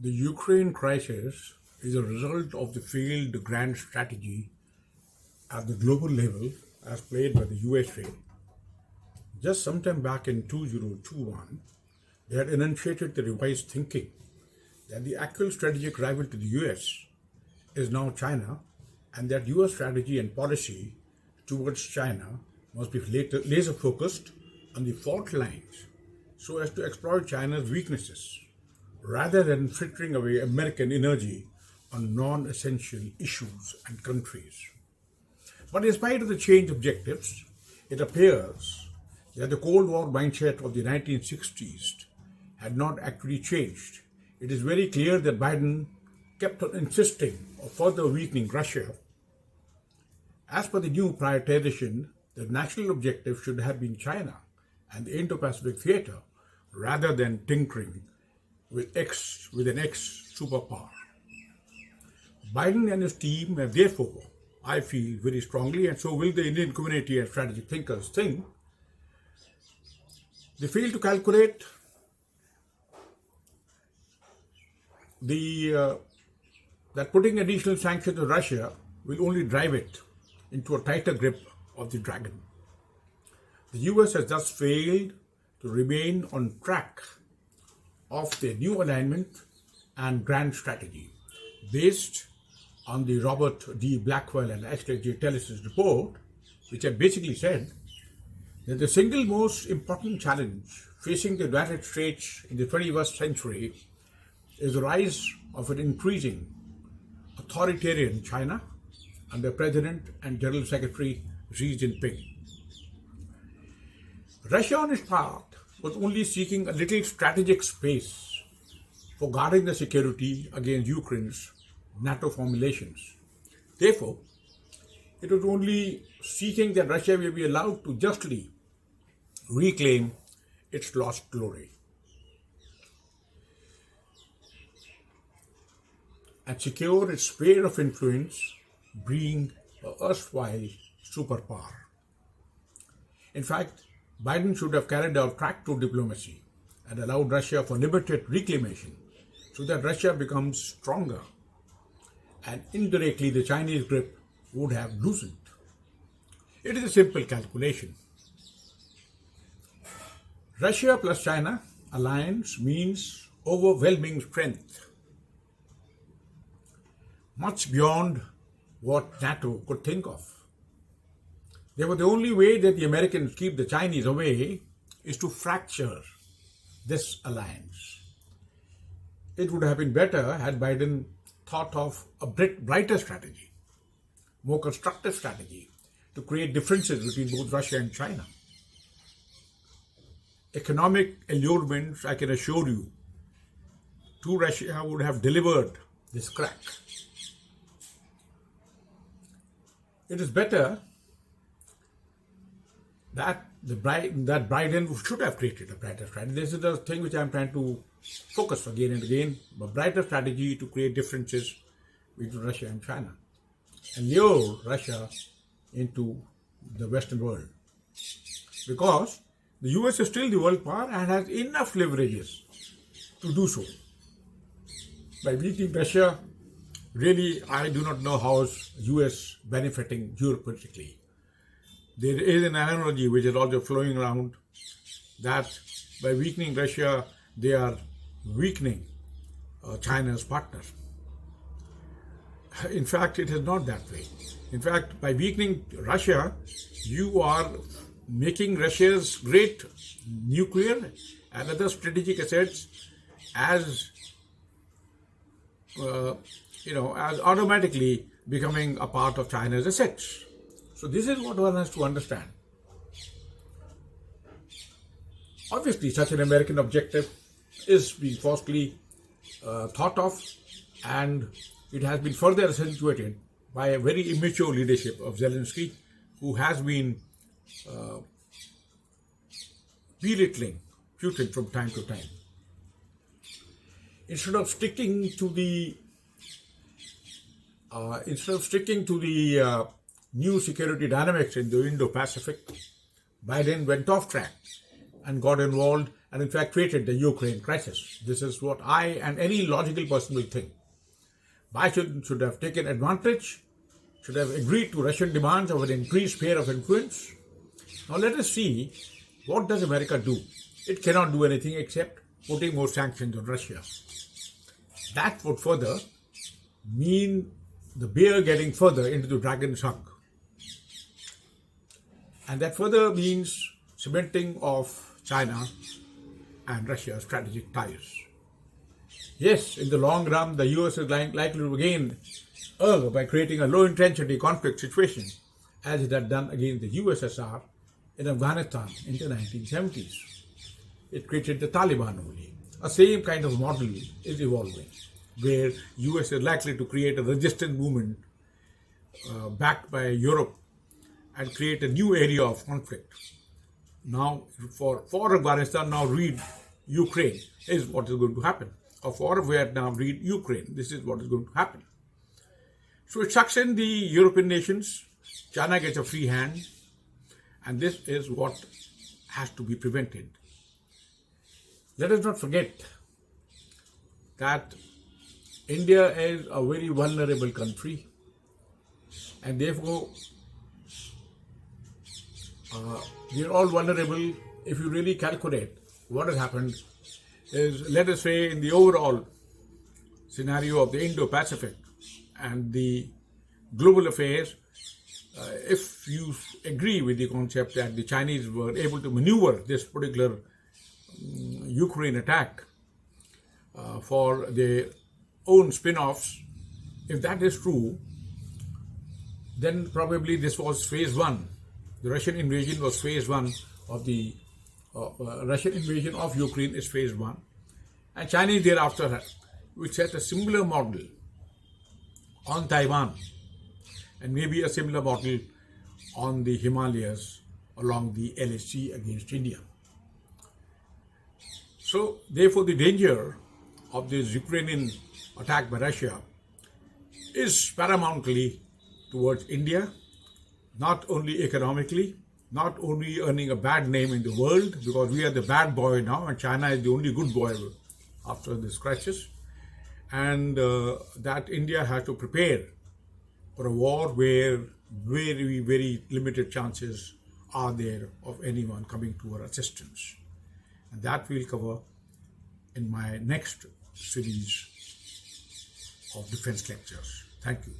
The Ukraine crisis is a result of the failed grand strategy at the global level as played by the USA. Just sometime back in 2021, they had enunciated the revised thinking that the actual strategic rival to the US is now China, and that US strategy and policy towards China must be laser focused on the fault lines so as to exploit China's weaknesses rather than frittering away American energy on non-essential issues and countries. But in spite of the changed objectives, it appears that the Cold War mindset of the 1960s had not actually changed. It is very clear that Biden kept on insisting of further weakening Russia. As per the new prioritization, the national objective should have been China and the Indo-Pacific theater rather than tinkering with an ex-superpower. Biden and his team have therefore, I feel very strongly, and so will the Indian community and strategic thinkers think, they fail to calculate that putting additional sanctions on Russia will only drive it into a tighter grip of the dragon. The US has thus failed to remain on track of their new alignment and grand strategy based on the Robert D. Blackwell and Ashley J. Tellis' report, which had basically said that the single most important challenge facing the United States in the 21st century is the rise of an increasing authoritarian China under President and General Secretary Xi Jinping. Russia, on its part, was only seeking a little strategic space for guarding the security against Ukraine's NATO formulations. Therefore, it was only seeking that Russia may be allowed to justly reclaim its lost glory and secure its sphere of influence, being an erstwhile superpower. In fact, Biden should have carried out track-through diplomacy and allowed Russia for limited reclamation so that Russia becomes stronger and indirectly the Chinese grip would have loosened. It is a simple calculation. Russia plus China alliance means overwhelming strength, much beyond what NATO could think of. Therefore, the only way that the Americans keep the Chinese away is to fracture this alliance. It would have been better had Biden thought of a brighter strategy, more constructive strategy to create differences between both Russia and China. Economic allurements, I can assure you, to Russia would have delivered this crack. It is better that Biden should have created a brighter strategy. This is the thing which I'm trying to focus again and again, a brighter strategy to create differences between Russia and China and lure Russia into the Western world. Because the US is still the world power and has enough leverages to do so. By beating Russia, really, I do not know how is US benefiting geopolitically. There is an analogy which is also flowing around that by weakening Russia, they are weakening China's partner. In fact, it is not that way. In fact, by weakening Russia, you are making Russia's great nuclear and other strategic assets as automatically becoming a part of China's assets. So this is what one has to understand. Obviously, such an American objective is being falsely thought of, and it has been further accentuated by a very immature leadership of Zelensky, who has been belittling Putin from time to time. Instead of sticking to the new security dynamics in the Indo-Pacific, Biden went off track and got involved and in fact created the Ukraine crisis. This is what I and any logical person will think. Biden should have taken advantage, should have agreed to Russian demands of an increased sphere of influence. Now let us see, what does America do? It cannot do anything except putting more sanctions on Russia. That would further mean the bear getting further into the dragon's hug. And that further means cementing of China and Russia's strategic ties. Yes, in the long run, the US is likely to gain by creating a low-intensity conflict situation, as it had done against the USSR in Afghanistan in the 1970s. It created the Taliban only. A same kind of model is evolving, where US is likely to create a resistance movement backed by Europe and create a new area of conflict. Now, for Afghanistan, now read Ukraine is what is going to happen. Or for Vietnam, read Ukraine. This is what is going to happen. So it sucks in the European nations. China gets a free hand. And this is what has to be prevented. Let us not forget that India is a very vulnerable country. And therefore, we are all vulnerable. If you really calculate what has happened is, let us say, in the overall scenario of the Indo-Pacific and the global affairs, if you agree with the concept that the Chinese were able to maneuver this particular Ukraine attack for their own spin-offs, if that is true, then probably this was phase one. The Russian invasion was phase one of the Russian invasion of Ukraine is phase one. And Chinese thereafter will set a similar model on Taiwan and maybe a similar model on the Himalayas along the LAC against India. So therefore the danger of this Ukrainian attack by Russia is paramountly towards India, not only economically, not only earning a bad name in the world, because we are the bad boy now and China is the only good boy after this crisis, and that India has to prepare for a war where very, very limited chances are there of anyone coming to our assistance. And that we'll cover in my next series of defense lectures. Thank you.